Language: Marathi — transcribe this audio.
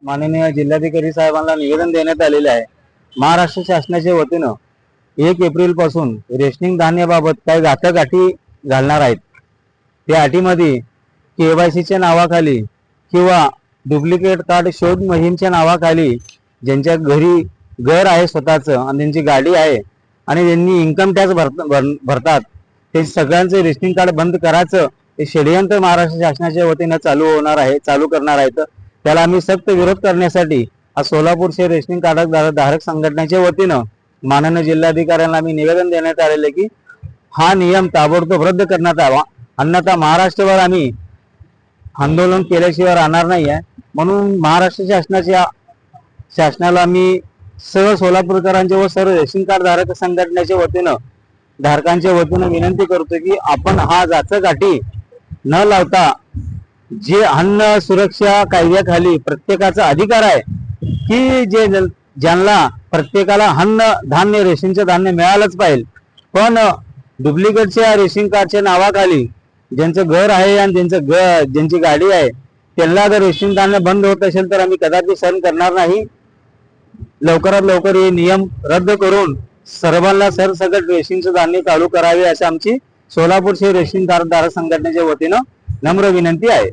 माननीय जिल्हाधिकारी साहेबांना निवेदन देण्यात आलेले आहे। महाराष्ट्र शासनाच्या वतीनं 1 एप्रिल पासून रेशनिंग धान्याबाबत काही घातक अटी घालणार आहेत। त्या अटीमध्ये केवायसीच्या नावाखाली किंवा डुप्लिकेट कार्ड शोध मोहीमच्या नावाखाली ज्यांच्या घरी घर आहे स्वतःचं आणि त्यांची गाडी आहे आणि ज्यांनी इन्कम टॅक्स भरतात ते सगळ्यांचे रेशनिंग कार्ड बंद करायचं हे षडयंत्र महाराष्ट्र शासनाच्या वतीनं चालू करणार आहेत। त्याला आम्ही सक्त विरोध करण्यासाठी आज सोलापूर शहर रेशनिंग कार्ड धारक संघटनेच्या वतीनं माननीय जिल्हाधिकाऱ्यांना आम्ही निवेदन देण्यात आलेले की हा नियम ताबडतोब रद्द करण्यात यावा, अन्यथा महाराष्ट्रभर आम्ही आंदोलन केल्याशिवाय राहणार नाही आहे। म्हणून महाराष्ट्र शासनाला आम्ही सर्व सोलापूरकरांच्या व सर्व रेशनिंग कार्ड धारक संघटनेच्या वतीनं धारकांच्या वतीनं विनंती करतो की आपण हा जाचक अटी न लावता जे अन्न सुरक्षा कायद्याखाली प्रत्येकाचा अधिकार आहे की ज्यांना प्रत्येकाला अन्न धान्य रेशनचं धान्य मिळालंच पाहिजे, पण डुप्लिकेटच्या रेशन कार्डच्या नावाखाली ज्यांचं घर आहे आणि ज्यांची गाडी आहे त्यांना जर रेशन धान्य बंद होत असेल तर आम्ही कदाचित सहन करणार नाही। लवकरात लवकर हे नियम रद्द करून सर्वांना सरसकट रेशनचं धान्य चालू करावे अशी आमची सोलापूर शहर रेशनिंग कार्ड धारक संघटनेच्या वतीनं नम्र विनंती आहे।